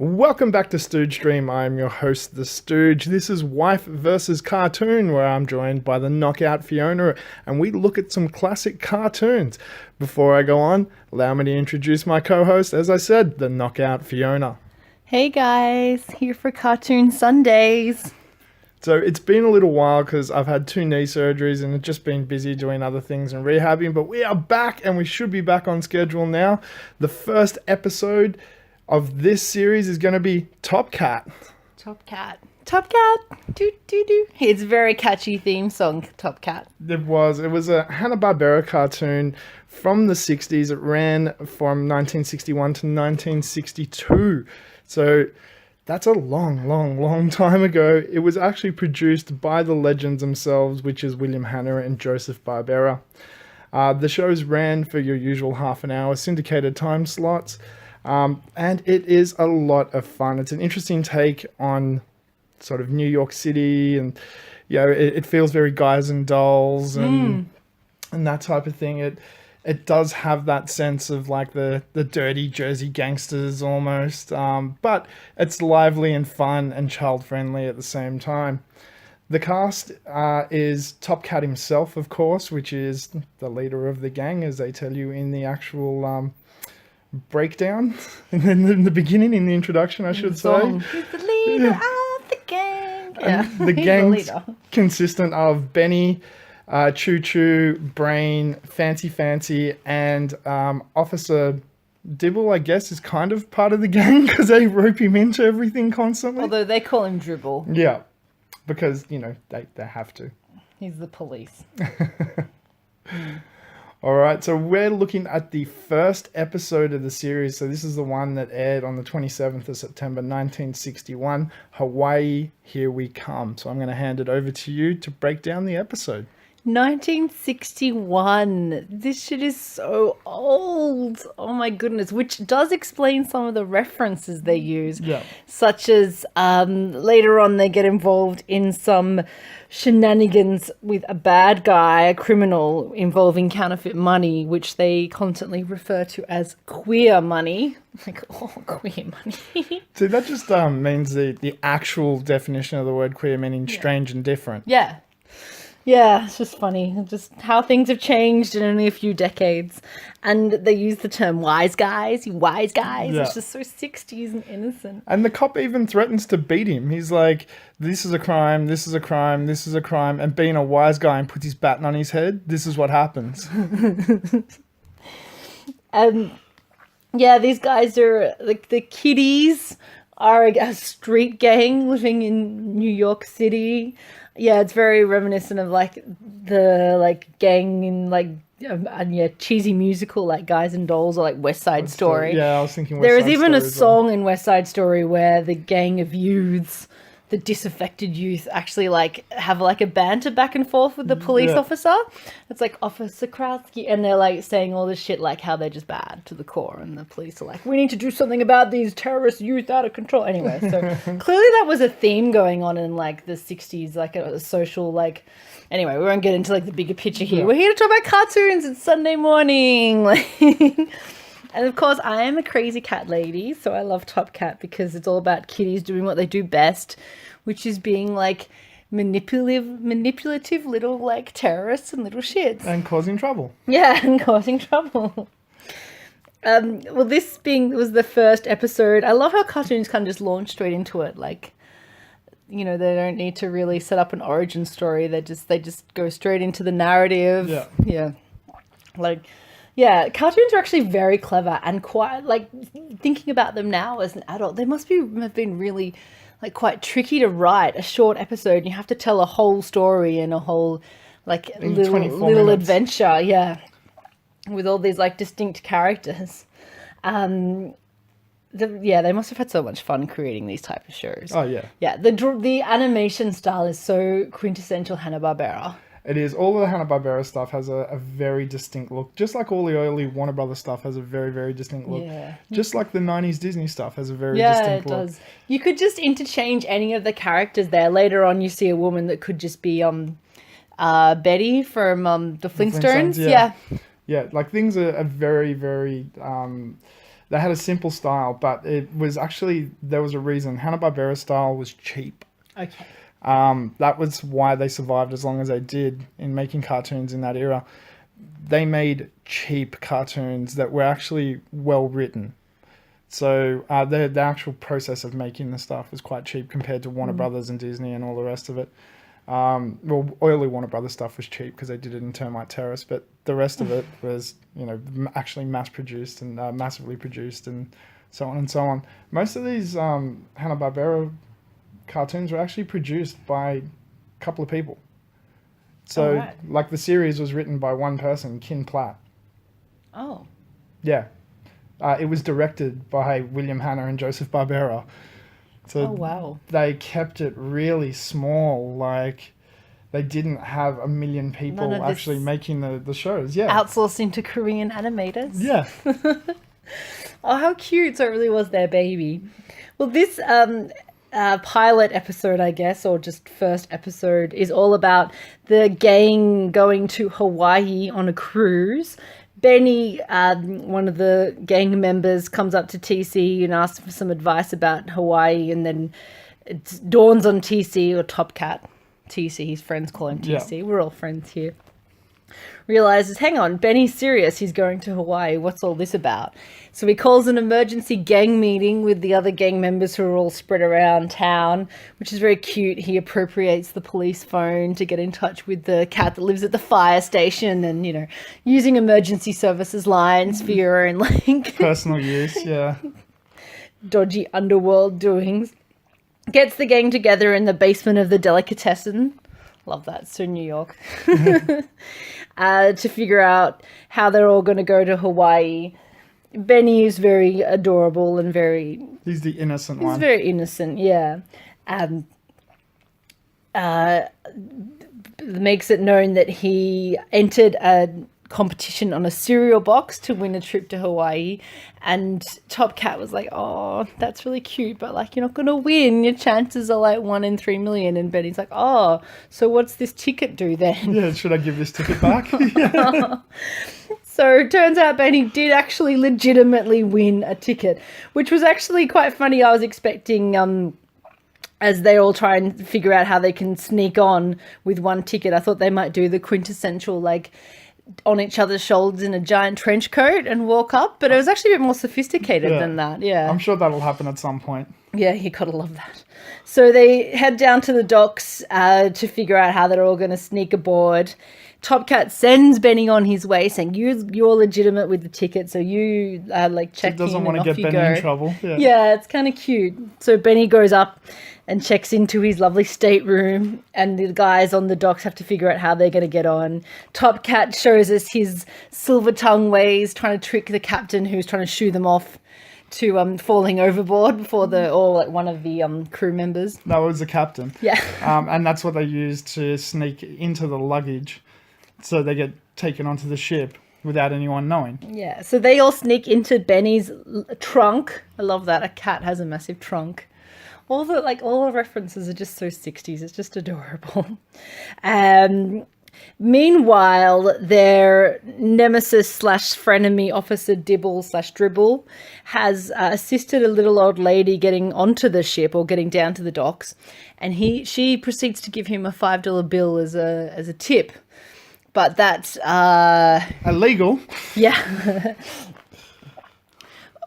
Welcome back to Stooge Dream. I'm your host, the Stooge. This is Wife versus Cartoon, where I'm joined by the knockout Fiona, and we look at some classic cartoons. Before I go on, allow me to introduce my co-host, as I said, the knockout Fiona. Hey guys, here for Cartoon Sundays. So it's been a little while because I've had 2 knee surgeries and I've just been busy doing other things and rehabbing, but we are back and we should be back on schedule now. The first episode of this series is going to be Top Cat. Top Cat. Top Cat. Do do do. It's a very catchy theme song, Top Cat. It was a Hanna Barbera cartoon from the 60s. It ran from 1961 to 1962. So that's a long time ago. It was actually produced by the legends themselves, which is William Hanna and Joseph Barbera. The shows ran for your usual half an hour syndicated time slots. And it is a lot of fun. It's an interesting take on sort of New York City, and it feels very Guys and Dolls and that type of thing. It does have that sense of like the dirty Jersey gangsters almost, but it's lively and fun and child friendly at the same time. The cast is Top Cat himself, of course, which is the leader of the gang, as they tell you in the actual breakdown in the beginning, in the introduction, I should say. He's the leader of the gang. Yeah, the gang's consistent of Benny, Choo Choo, Brain, Fancy, and Officer Dibble, I guess, is kind of part of the gang because they rope him into everything constantly. Although they call him Dribble. Yeah, because, they have to. He's the police. All right, so we're looking at the first episode of the series. So this is the one that aired on the 27th of September, 1961. Hawaii, Here We Come. So I'm going to hand it over to you to break down the episode. 1961. This shit is so old. Oh my goodness. Which does explain some of the references they use. Yeah. Such as later on they get involved in some shenanigans with a bad guy, a criminal, involving counterfeit money, which they constantly refer to as queer money. Like, oh, queer money. So that just means the actual definition of the word queer, meaning strange and different. Yeah. Yeah, it's just funny. Just how things have changed in only a few decades. And they use the term wise guys, you wise guys. Yeah. It's just so 60s and innocent. And the cop even threatens to beat him. He's like, this is a crime, this is a crime, this is a crime. And being a wise guy and puts his baton on his head, this is what happens. Yeah, these guys are, like, the kiddies are a street gang living in New York City. Yeah, it's very reminiscent of like the gang in like cheesy musical like Guys and Dolls or like West Side Story. Yeah, I was thinking There is even a song in West Side Story where the gang of youths, the disaffected youth, actually like have like a banter back and forth with the police officer. It's like Officer Krowski, and they're like saying all this shit like how they're just bad to the core, and the police are like, we need to do something about these terrorist youth out of control. Anyway, so clearly that was a theme going on in like the 60s, like a social like. Anyway, we won't get into like the bigger picture here. We're here to talk about cartoons. It's Sunday morning. And of course, I am a crazy cat lady, so I love Top Cat because it's all about kitties doing what they do best, which is being like manipulative little like terrorists and little shits. And causing trouble. Yeah, and causing trouble. Well, this was the first episode. I love how cartoons kind of just launch straight into it. Like, they don't need to really set up an origin story. They just go straight into the narrative. Yeah. Yeah, cartoons are actually very clever and quite, like, thinking about them now as an adult, they have been really, like, quite tricky to write a short episode. You have to tell a whole story and a whole, like, little adventure, with all these, like, distinct characters. They must have had so much fun creating these type of shows. Oh, yeah. Yeah, the animation style is so quintessential Hanna-Barbera. It is. All of the Hanna Barbera stuff has a very distinct look. Just like all the early Warner Brothers stuff has a very, very distinct look. Yeah. Just like the 90s Disney stuff has a very distinct look. Yeah, it does. You could just interchange any of the characters there. Later on, you see a woman that could just be Betty from the Flintstones. Yeah, like things are very, very They had a simple style, but it was actually, there was a reason. Hanna-Barbera style was cheap. Okay. That was why they survived as long as they did in making cartoons in that era. They made cheap cartoons that were actually well written. So the actual process of making the stuff was quite cheap compared to Warner Brothers and Disney and all the rest of it. Well, early Warner Brothers stuff was cheap because they did it in Termite Terrace, but the rest of it was, actually mass produced and massively produced and so on and so on. Most of these Hanna-Barbera cartoons were actually produced by a couple of people. So, right. like the series was written by one person, Kin Platt. Oh. Yeah. It was directed by William Hanna and Joseph Barbera. So wow. they kept it really small. Like, they didn't have a million people actually making the shows. Yeah. Outsourcing to Korean animators. Yeah. Oh, how cute. So it really was their baby. Well, this pilot episode, I guess, or just first episode, is all about the gang going to Hawaii on a cruise. Benny, one of the gang members, comes up to TC and asks for some advice about Hawaii, and then it dawns on TC, or Top Cat. TC, his friends call him TC. Yeah. We're all friends here. Realizes, hang on, Benny's serious. He's going to Hawaii. What's all this about? So he calls an emergency gang meeting with the other gang members who are all spread around town, which is very cute. He appropriates the police phone to get in touch with the cat that lives at the fire station and, using emergency services lines for your own, personal use, yeah. Dodgy underworld doings. Gets the gang together in the basement of the delicatessen. Love that. So New York. To figure out how they're all going to go to Hawaii. Benny is very adorable and very... He's the innocent one. He's very innocent, yeah. Makes it known that he entered a competition on a cereal box to win a trip to Hawaii, and Top Cat was like, oh, that's really cute, but you're not gonna win, your chances are 1 in 3 million. And Benny's like, oh, so what's this ticket do then? Yeah, should I give this ticket back? Yeah. So it turns out Benny did actually legitimately win a ticket, which was actually quite funny. I was expecting as they all try and figure out how they can sneak on with one ticket, I thought they might do the quintessential on each other's shoulders in a giant trench coat and walk up, but it was actually a bit more sophisticated than that. Yeah, I'm sure that'll happen at some point. Yeah, you gotta love that. So they head down to the docks to figure out how they're all going to sneak aboard. Top Cat sends Benny on his way, saying you're legitimate with the ticket, so you check in. Doesn't want to get Benny in trouble. Yeah, it's kind of cute. So Benny goes up and checks into his lovely stateroom, and the guys on the docks have to figure out how they're going to get on. Top Cat shows us his silver tongue ways, trying to trick the captain who's trying to shoo them off to falling overboard before one of the crew members. That was the captain. Yeah. And that's what they used to sneak into the luggage, so they get taken onto the ship without anyone knowing. Yeah. So they all sneak into Benny's trunk. I love that. A cat has a massive trunk. All the references are just so 60s. It's just adorable. Meanwhile, their nemesis / frenemy officer Dibble / Dribble has assisted a little old lady getting onto the ship or getting down to the docks, and she proceeds to give him a $5 bill as a tip, but that's illegal. Yeah.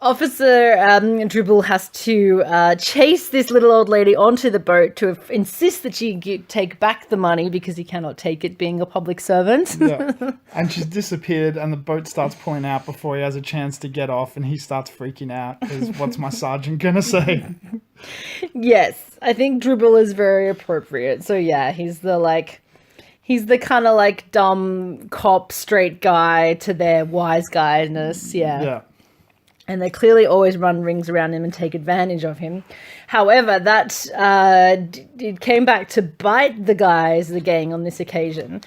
Officer Dribble has to chase this little old lady onto the boat to insist that she take back the money because he cannot take it being a public servant. Yeah. And she's disappeared and the boat starts pulling out before he has a chance to get off, and he starts freaking out because what's my sergeant going to say? Yes, I think Dribble is very appropriate. So yeah, he's the kind of dumb cop straight guy to their wise guyness. Yeah. And they clearly always run rings around him and take advantage of him. However, that it came back to bite the gang on this occasion.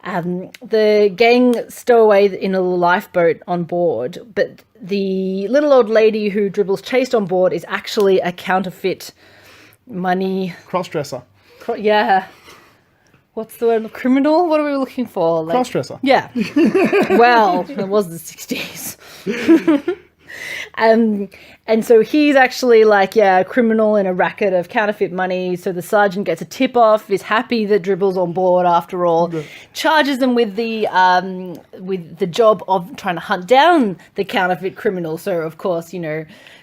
The gang stow away in a lifeboat on board, but the little old lady who Dribble's chased on board is actually a counterfeit money... Crossdresser. Yeah. What's the word? Criminal? What are we looking for? Crossdresser. Yeah. Well, it was the 60s. And so he's actually like, a criminal in a racket of counterfeit money. So the sergeant gets a tip off, is happy that Dribble's on board after all, charges them with the job of trying to hunt down the counterfeit criminal. So of course,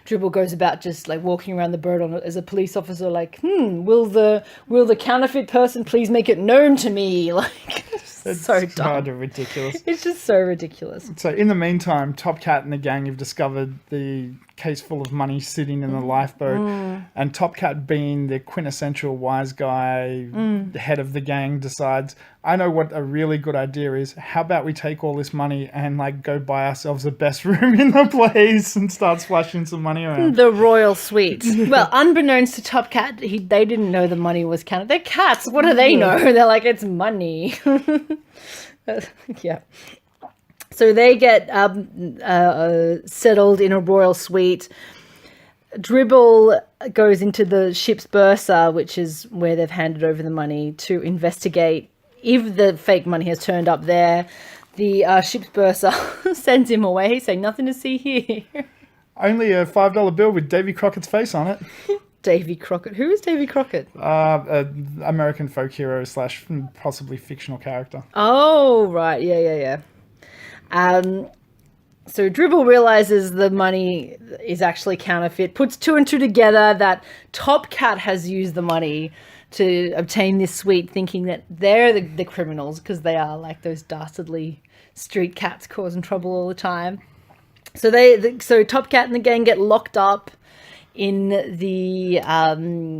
Dribble goes about just like walking around the boat as a police officer, like, will the counterfeit person please make it known to me? Like, it's so dumb. Kind of ridiculous. It's just so ridiculous. So in the meantime, Top Cat and the gang have discovered the case full of money sitting in the lifeboat, and Top Cat, being the quintessential wise guy, the head of the gang, decides, I know what a really good idea is. How about we take all this money and like go buy ourselves the best room in the place and start splashing some money around. The royal suite. Well, unbeknownst to Top Cat, they didn't know the money was counted. They're cats. What do they know? They're like, it's money. Yeah. So they get settled in a royal suite. Dribble goes into the ship's bursar, which is where they've handed over the money, to investigate if the fake money has turned up there. The ship's bursar sends him away, saying nothing to see here. Only a $5 bill with Davy Crockett's face on it. Davy Crockett. Who is Davy Crockett? American folk hero / possibly fictional character. Oh, right. Yeah. So Dribble realizes the money is actually counterfeit, puts two and two together that Top Cat has used the money to obtain this suite, thinking that they're the criminals because they are like those dastardly street cats causing trouble all the time. So so Top Cat and the gang get locked up in the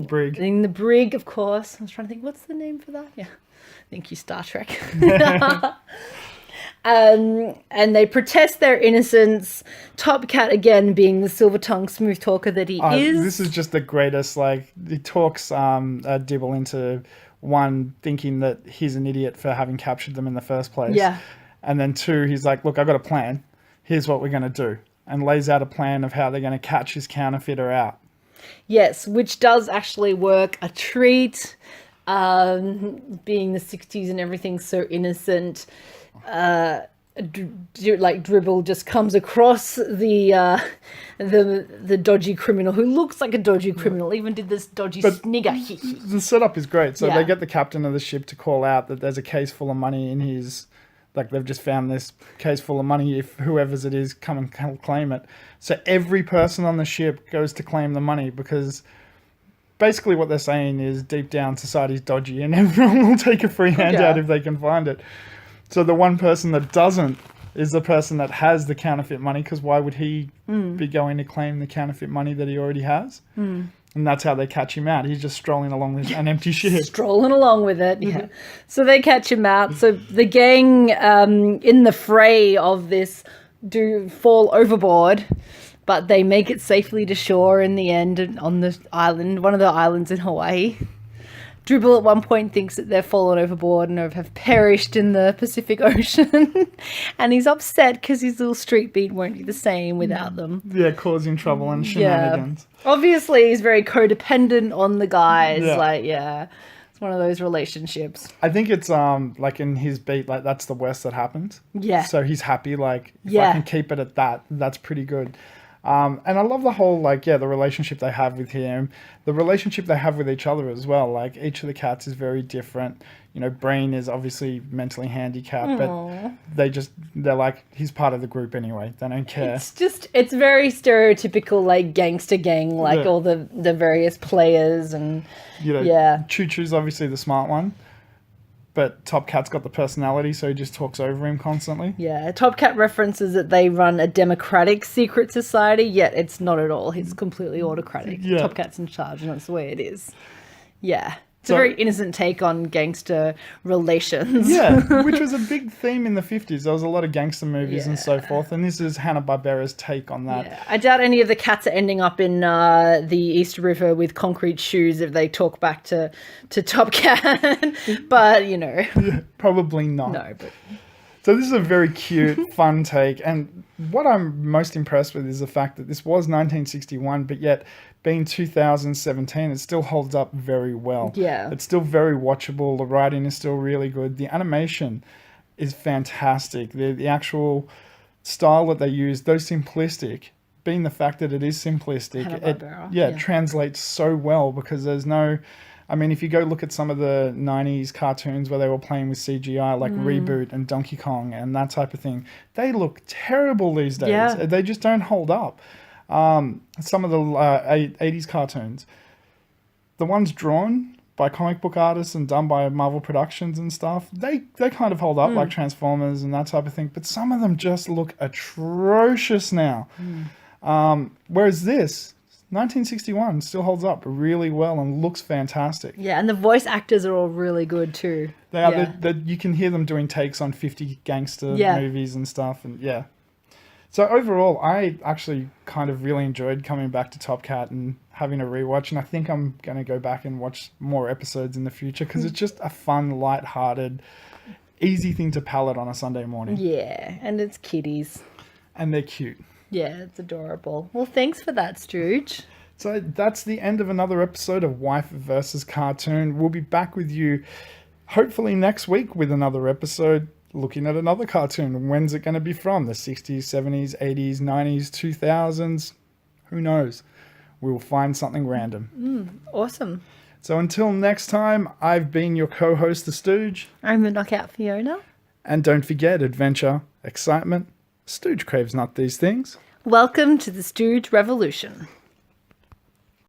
brig. In the brig, of course. I was trying to think, what's the name for that? Yeah, thank you, Star Trek. And they protest their innocence. Top Cat, again, being the silver-tongued smooth talker that he is. This is just the greatest. Like, he talks Dibble into, one, thinking that he's an idiot for having captured them in the first place. Yeah. And then two, he's like, look, I've got a plan. Here's what we're going to do. And lays out a plan of how they're going to catch his counterfeiter out. Yes, which does actually work a treat. Being the 60s and everything so innocent. Dribble just comes across the dodgy criminal who looks like a dodgy criminal, even did this dodgy snigger. The setup is great. So Yeah. they get the captain of the ship to call out that there's a case full of money in his... Like, they've just found this case full of money. If whoever's it is, come and claim it. So every person on the ship goes to claim the money, because basically what they're saying is deep down society's dodgy and everyone will take a free handout if they can find it. So the one person that doesn't is the person that has the counterfeit money, because why would he be going to claim the counterfeit money that he already has? And that's how they catch him out. He's just strolling along with an empty ship. Strolling along with it, yeah. So they catch him out. So the gang, in the fray of this, do fall overboard, but they make it safely to shore in the end on the island, one of the islands in Hawaii. Dribble at one point thinks that they've fallen overboard and have perished in the Pacific Ocean. And he's upset because his little street beat won't be the same without them. Yeah, causing trouble and shenanigans. Yeah. Obviously, he's very codependent on the guys. It's one of those relationships. I think it's like in his beat, like that's the worst that happens. Yeah. So he's happy, like, if I can keep it at that, that's pretty good. And I love the whole, the relationship they have with him, the relationship they have with each other as well. Like, each of the cats is very different. Brain is obviously mentally handicapped, but they're like, he's part of the group anyway. They don't care. It's very stereotypical, like, gangster gang, like all the various players and, Choo Choo's obviously the smart one. But Top Cat's got the personality, so he just talks over him constantly. Yeah, Top Cat references that they run a democratic secret society, yet it's not at all. He's completely autocratic. Yeah. Top Cat's in charge, and that's the way it is. Yeah. It's a very innocent take on gangster relations. Yeah, which was a big theme in the 50s. There was a lot of gangster movies and so forth, and this is Hanna Barbera's take on that. Yeah. I doubt any of the cats are ending up in the East River with concrete shoes if they talk back to Top Cat, but, Yeah, probably not. No, but... So this is a very cute, fun take, and what I'm most impressed with is the fact that this was 1961, but yet being 2017, it still holds up very well. Yeah. It's still very watchable. The writing is still really good. The animation is fantastic. The actual style that they use, though simplistic, being the fact that it is simplistic, Hanna it Barbera, translates so well because there's no. I mean, if you go look at some of the 90s cartoons where they were playing with CGI, like Reboot and Donkey Kong and that type of thing, they look terrible these days. Yeah. They just don't hold up. Some of the 80s cartoons, the ones drawn by comic book artists and done by Marvel Productions and stuff, they kind of hold up, like Transformers and that type of thing. But some of them just look atrocious now. Whereas this, 1961, still holds up really well and looks fantastic. Yeah, and the voice actors are all really good too. They are. You can hear them doing takes on 50 gangster movies and stuff. And yeah. So overall, I actually kind of really enjoyed coming back to Top Cat and having a rewatch. And I think I'm going to go back and watch more episodes in the future because it's just a fun, light-hearted, easy thing to palate on a Sunday morning. Yeah, and it's kiddies. And they're cute. Yeah, it's adorable. Well, thanks for that, Stooge. So that's the end of another episode of Wife versus Cartoon. We'll be back with you hopefully next week with another episode looking at another cartoon. When's it going to be from? The 60s, 70s, 80s, 90s, 2000s? Who knows? We'll find something random. Awesome. So until next time, I've been your co-host, the Stooge. I'm the Knockout Fiona. And don't forget, adventure, excitement, Stooge craves not these things. Welcome to the Stooge Revolution.